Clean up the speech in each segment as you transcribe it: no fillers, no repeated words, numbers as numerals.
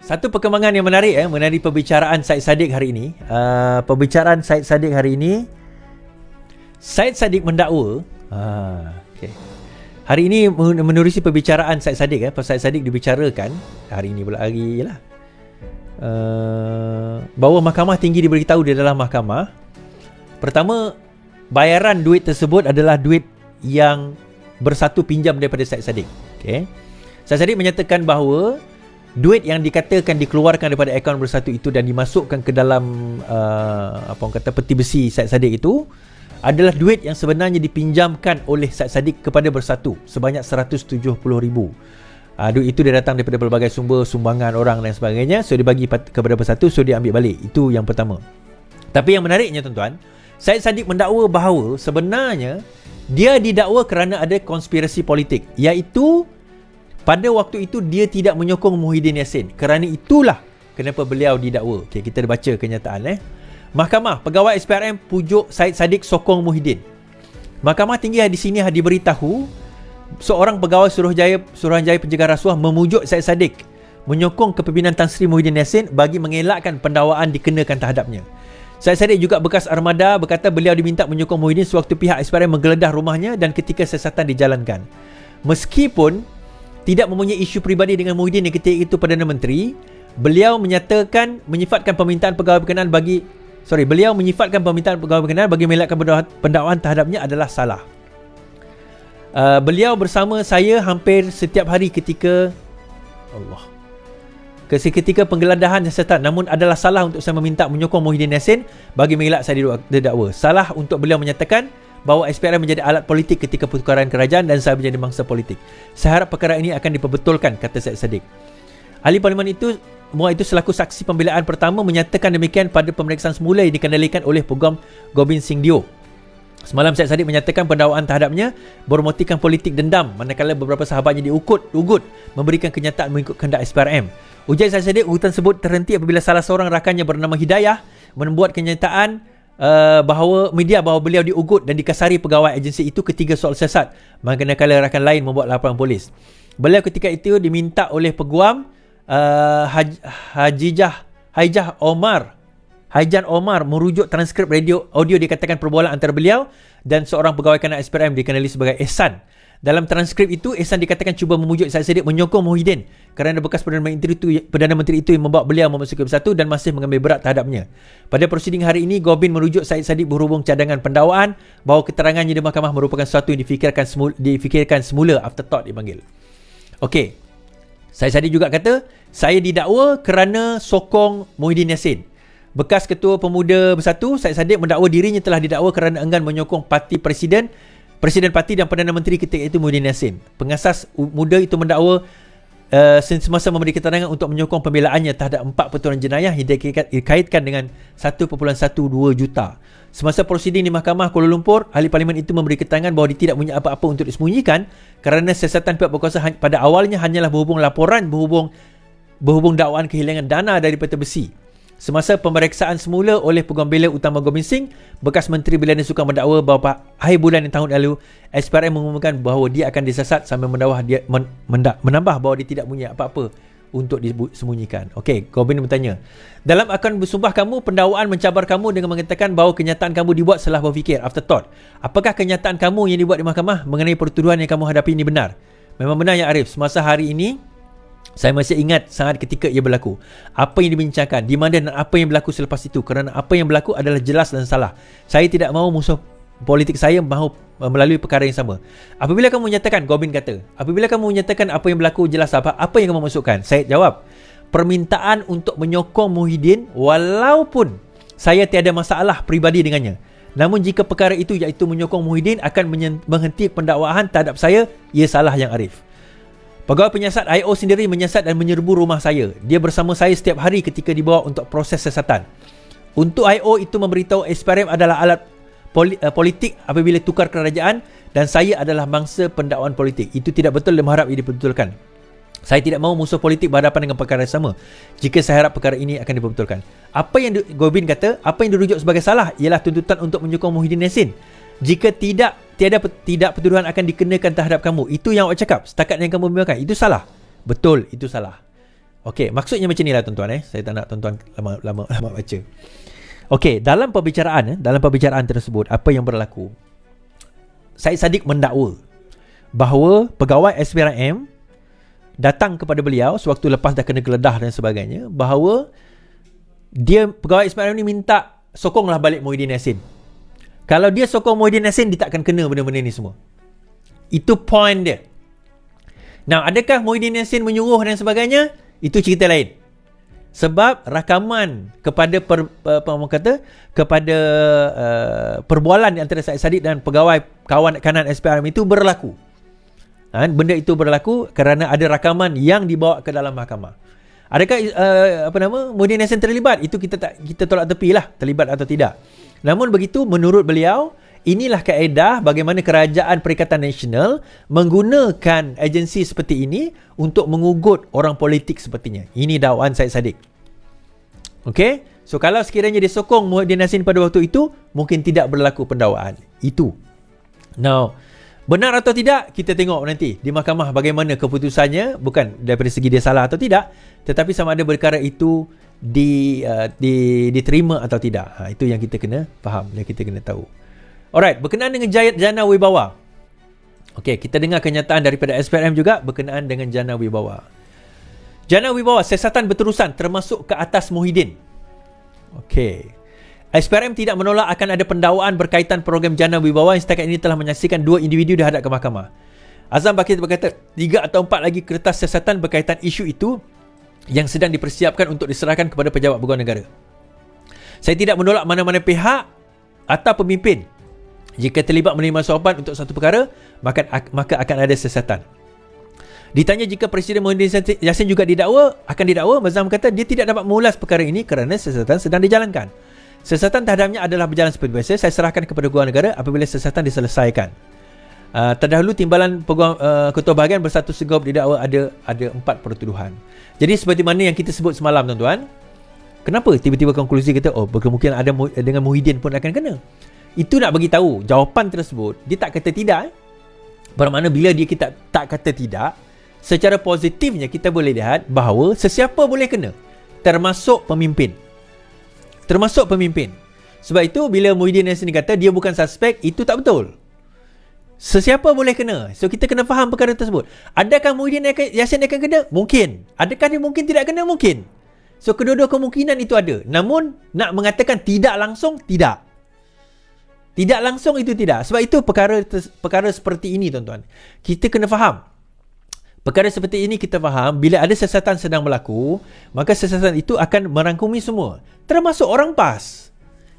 Satu perkembangan yang menarik mengenai perbicaraan Syed Saddiq hari ini. Perbicaraan Syed Saddiq hari ini, Syed Saddiq mendakwa hari ini menerusi perbicaraan Syed Saddiq Syed Saddiq dibicarakan hari ini pula hari lah, bahawa Mahkamah Tinggi diberitahu di dalam mahkamah, pertama, bayaran duit tersebut adalah duit yang bersatu pinjam daripada Syed Saddiq. Syed Saddiq menyatakan bahawa duit yang dikatakan dikeluarkan daripada akaun bersatu itu dan dimasukkan ke dalam peti besi Syed Saddiq itu adalah duit yang sebenarnya dipinjamkan oleh Syed Saddiq kepada bersatu sebanyak 170,000. Duit itu dia datang daripada pelbagai sumber, sumbangan orang dan sebagainya. So dia bagi kepada bersatu, so dia ambil balik. Itu yang pertama. Tapi yang menariknya tuan-tuan, Syed Saddiq mendakwa bahawa sebenarnya dia didakwa kerana ada konspirasi politik, iaitu pada waktu itu dia tidak menyokong Muhyiddin Yassin. Kerana itulah kenapa beliau didakwa. Kita baca kenyataan. Mahkamah, pegawai SPRM pujuk Syed Saddiq sokong Muhyiddin. Mahkamah Tinggi di sini diberitahu seorang pegawai Suruhanjaya Pencegahan Rasuah memujuk Syed Saddiq menyokong kepimpinan Tan Sri Muhyiddin Yassin bagi mengelakkan pendakwaan dikenakan terhadapnya. Syed Saddiq juga bekas armada berkata beliau diminta menyokong Muhyiddin sewaktu pihak SPRM menggeledah rumahnya dan ketika siasatan dijalankan. Meskipun tidak mempunyai isu peribadi dengan Muhyiddin yang ketika itu Perdana Menteri, beliau menyifatkan permintaan pegawai berkenaan bagi mengelakkan pendakwaan terhadapnya adalah salah. Beliau bersama saya hampir setiap hari ketika penggeledahan siasatan, namun adalah salah untuk saya meminta menyokong Muhyiddin Yassin bagi mengelak saya didakwa. Salah untuk beliau menyatakan bahawa SPRM menjadi alat politik ketika pertukaran kerajaan dan saya menjadi mangsa politik. Saya harap perkara ini akan diperbetulkan, kata Syed Saddiq. Ahli Parlimen itu selaku saksi pembelaan pertama menyatakan demikian pada pemeriksaan semula yang dikendalikan oleh Peguam Gobind Singh Dio. Semalam Syed Saddiq menyatakan pendakwaan terhadapnya bermotifkan politik dendam, manakala beberapa sahabatnya diugut memberikan kenyataan mengikut kehendak SPRM. Ujar Syed Saddiq, ugutan tersebut terhenti apabila salah seorang rakannya bernama Hidayah membuat kenyataan bahawa beliau diugut dan dikasari pegawai agensi itu ketika soal siasat, manakala rakan lain membuat laporan polis. Beliau ketika itu diminta oleh Peguam Haijan Omar merujuk transkrip audio dikatakan perbualan antara beliau dan seorang pegawai kanan SPRM dikenali sebagai Ehsan. Dalam transkrip itu, Ehsan dikatakan cuba memujuk Syed Saddiq menyokong Muhyiddin kerana bekas Perdana Menteri itu yang membawa beliau memasuki bersatu dan masih mengambil berat terhadapnya. Pada prosiding hari ini, Gobind merujuk Syed Saddiq berhubung cadangan pendakwaan bahawa keterangannya di mahkamah merupakan sesuatu yang difikirkan semula afterthought dipanggil. Okey. Syed Saddiq juga kata, saya didakwa kerana sokong Muhyiddin Yassin. Bekas Ketua Pemuda Bersatu, Syed Saddiq mendakwa dirinya telah didakwa kerana enggan menyokong Presiden Parti dan Perdana Menteri ketika itu Muhyiddin Yassin. Pengasas muda itu mendakwa semasa memberi keterangan untuk menyokong pembelaannya terhadap 4 pertuduhan jenayah yang dikaitkan dengan 1.12 juta. Semasa prosiding di Mahkamah Kuala Lumpur, ahli parlimen itu memberi keterangan bahawa dia tidak punya apa-apa untuk disembunyikan kerana siasatan pihak berkuasa pada awalnya hanyalah berhubung dakwaan kehilangan dana dari peti besi. Semasa pemeriksaan semula oleh Peguam Bela Utama Gobind Singh, bekas Menteri Belia dan Sukan mendakwa bahawa akhir bulan tahun lalu SPRM mengumumkan bahawa dia akan disesat sambil menambah bahawa dia tidak punya apa-apa untuk disembunyikan. Okey, Gobind bertanya, dalam akan bersumpah kamu, pendakwaan mencabar kamu dengan mengatakan bahawa kenyataan kamu dibuat setelah berfikir, afterthought. Apakah kenyataan kamu yang dibuat di mahkamah mengenai pertuduhan yang kamu hadapi ini benar? Memang benar ya Arif, semasa hari ini saya masih ingat sangat ketika ia berlaku. Apa yang dibincangkan, di mana dan apa yang berlaku selepas itu. Kerana apa yang berlaku adalah jelas dan salah. Saya tidak mahu musuh politik saya mahu melalui perkara yang sama. Apabila kamu menyatakan, Gobind kata, apabila kamu menyatakan apa yang berlaku jelas apa yang kamu masukkan? Saya jawab, permintaan untuk menyokong Muhyiddin walaupun saya tiada masalah peribadi dengannya. Namun jika perkara itu iaitu menyokong Muhyiddin akan menghentikan pendakwaan terhadap saya, ia salah yang Arif. Pegawai penyiasat IO sendiri menyiasat dan menyerbu rumah saya. Dia bersama saya setiap hari ketika dibawa untuk proses siasatan. Untuk IO itu memberitahu SPRM adalah alat politik apabila tukar kerajaan dan saya adalah mangsa pendakwaan politik. Itu tidak betul dan mengharap ia diperbetulkan. Saya tidak mahu musuh politik berhadapan dengan perkara yang sama. Jika saya harap perkara ini akan diperbetulkan. Apa yang Gobind kata, apa yang dirujuk sebagai salah ialah tuntutan untuk menyokong Muhyiddin Yassin. Jika tidak pertuduhan akan dikenakan terhadap kamu. Itu yang awak cakap. Setakat yang kamu bimbangkan. Itu salah. Betul, itu salah. Okey, maksudnya macam ni lah tuan-tuan. Saya tak nak tuan-tuan lama baca. Okey, dalam perbicaraan tersebut, apa yang berlaku? Syed Saddiq mendakwa bahawa pegawai SPRM datang kepada beliau sewaktu lepas dah kena geledah dan sebagainya, bahawa pegawai SPRM ni minta sokonglah balik Muhyiddin Yassin. Kalau dia sokong Muhyiddin Yassin, dia takkan kena benda-benda ni semua. Itu point dia. Now, adakah Muhyiddin Yassin menyuruh dan sebagainya? Itu cerita lain. Sebab rakaman kepada perbualan antara Syed Saddiq dan pegawai kawan kanan SPRM itu berlaku. Benda itu berlaku kerana ada rakaman yang dibawa ke dalam mahkamah. Adakah Muhyiddin Yassin terlibat? Itu kita tolak tepi lah, terlibat atau tidak. Namun begitu, menurut beliau, inilah kaedah bagaimana Kerajaan Perikatan Nasional menggunakan agensi seperti ini untuk mengugut orang politik sepertinya. Ini dakwaan Syed Saddiq. Okey? So kalau sekiranya dia sokong Muhyiddin Yassin pada waktu itu, mungkin tidak berlaku pendakwaan. Itu. Now, benar atau tidak, kita tengok nanti di mahkamah bagaimana keputusannya, bukan daripada segi dia salah atau tidak, tetapi sama ada perkara itu diterima atau tidak. Itu yang kita kena faham, yang kita kena tahu. Alright, berkenaan dengan jana wibawa. Okey, kita dengar kenyataan daripada SPRM juga berkenaan dengan jana wibawa. Jana wibawa siasatan berterusan termasuk ke atas Muhyiddin. Okey. SPRM tidak menolak akan ada pendakwaan berkaitan program jana wibawa yang setakat ini telah menyaksikan 2 individu dihadap ke mahkamah. Azam Bakir berkata 3 atau 4 lagi kertas siasatan berkaitan isu itu yang sedang dipersiapkan untuk diserahkan kepada pejabat pegawai negara. Saya tidak menolak mana-mana pihak atau pemimpin jika terlibat menerima suapan untuk satu perkara, maka akan ada siasatan. Ditanya jika Presiden Muhyiddin Yassin juga akan didakwa, Mazam kata dia tidak dapat mengulas perkara ini kerana siasatan sedang dijalankan. Siasatan terhadapnya adalah berjalan seperti biasa. Saya serahkan kepada pegawai negara apabila siasatan diselesaikan. Terdahulu timbalan ketua bahagian bersatu segaup didakwa ada 4 pertuduhan. Jadi seperti mana yang kita sebut semalam tuan-tuan, kenapa tiba-tiba konklusi kita berkemungkinan ada dengan Muhyiddin pun akan kena? Itu nak bagi tahu jawapan tersebut dia tak kata tidak. Bermakna bila kita tak kata tidak, secara positifnya kita boleh lihat bahawa sesiapa boleh kena, termasuk pemimpin. Sebab itu bila Muhyiddin Yassin kata dia bukan suspek, itu tak betul. Sesiapa boleh kena. So kita kena faham perkara tersebut. Adakah Muhyiddin Yassin akan kena? Mungkin. Adakah dia mungkin tidak kena? Mungkin. So kedua-dua kemungkinan itu ada. Namun nak mengatakan tidak langsung, tidak. Tidak langsung itu tidak. Sebab itu perkara seperti ini tuan-tuan, kita kena faham. Perkara seperti ini kita faham, bila ada siasatan sedang berlaku, maka siasatan itu akan merangkumi semua, termasuk orang PAS.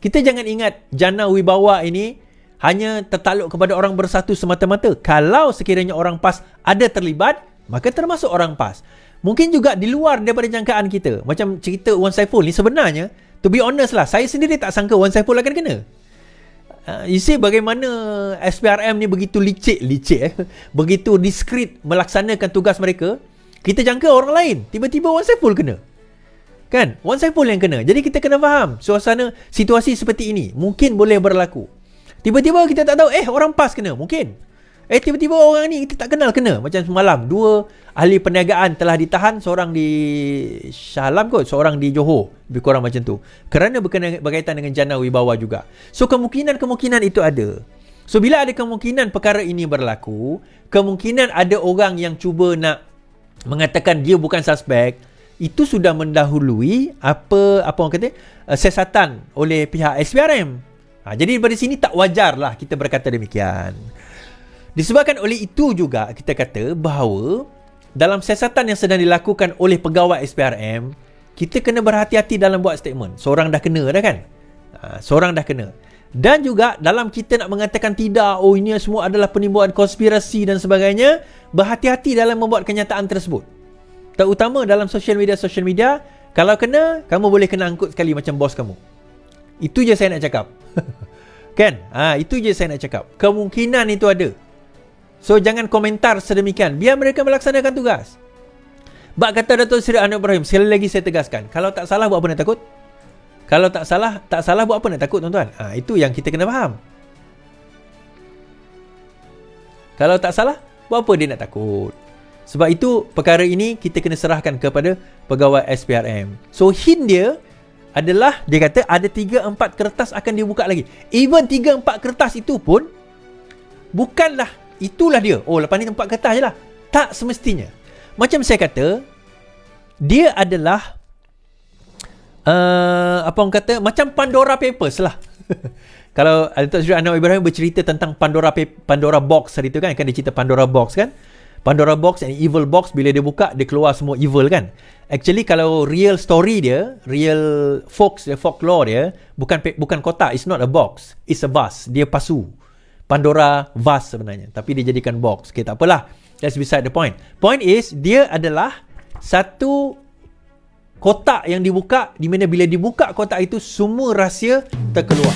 Kita jangan ingat jana wibawa ini hanya tertakluk kepada orang bersatu semata-mata. Kalau sekiranya orang PAS ada terlibat, maka termasuk orang PAS. Mungkin juga di luar daripada jangkaan kita. Macam cerita Wan Saiful ni, sebenarnya to be honest lah, saya sendiri tak sangka Wan Saiful akan kena. You see bagaimana SPRM ni begitu licik begitu diskret melaksanakan tugas mereka. Kita jangka orang lain, tiba-tiba Wan Saiful kena. Kan? Wan Saiful yang kena. Jadi kita kena faham suasana situasi seperti ini mungkin boleh berlaku. Tiba-tiba kita tak tahu orang PAS kena, mungkin. Tiba-tiba orang ni kita tak kenal kena. Macam semalam 2 ahli perniagaan telah ditahan, seorang di Shah Alam seorang di Johor, lebih kurang macam tu, kerana berkaitan dengan jana wibawa juga. So kemungkinan itu ada. So bila ada kemungkinan perkara ini berlaku, kemungkinan ada orang yang cuba nak mengatakan dia bukan suspek, itu sudah mendahului apa orang kata siasatan oleh pihak SPRM. Jadi daripada sini tak wajar lah kita berkata demikian. Disebabkan oleh itu juga kita kata bahawa dalam siasatan yang sedang dilakukan oleh pegawai SPRM, kita kena berhati-hati dalam buat statement. Seorang dah kena dah kan? Seorang dah kena. Dan juga dalam kita nak mengatakan tidak, ini semua adalah penimbaan konspirasi dan sebagainya, berhati-hati dalam membuat kenyataan tersebut. Terutama dalam social media, kalau kena, kamu boleh kena angkut sekali macam bos kamu. Itu je saya nak cakap. Kan? Itu je saya nak cakap. Kemungkinan itu ada. So jangan komentar sedemikian. Biar mereka melaksanakan tugas. Bak kata Datuk Seri Anwar Ibrahim, sekali lagi saya tegaskan, kalau tak salah buat apa nak takut? Kalau tak salah buat apa nak takut tuan-tuan? Itu yang kita kena faham. Kalau tak salah, buat apa dia nak takut? Sebab itu perkara ini kita kena serahkan kepada pegawai SPRM. So hint dia adalah, dia kata ada 3-4 kertas akan dibuka lagi. Even 3-4 kertas itu pun bukanlah itulah dia. Oh, lepas ni 4 kertas je lah. Tak semestinya. Macam saya kata, dia adalah apa orang kata, macam Pandora Papers lah. Kalau Datuk Seri Anwar Ibrahim bercerita tentang Pandora Box hari tu kan dia cerita Pandora Box kan. Pandora Box and Evil Box, bila dia buka, dia keluar semua evil kan. Actually kalau real story dia, real folklore dia, bukan kotak, it's not a box, it's a vase. Dia pasu. Pandora vase sebenarnya, tapi dia jadikan box. Okay, tak apalah. That's beside the point. Point is, dia adalah satu kotak yang dibuka, di mana bila dibuka kotak itu, semua rahsia terkeluar.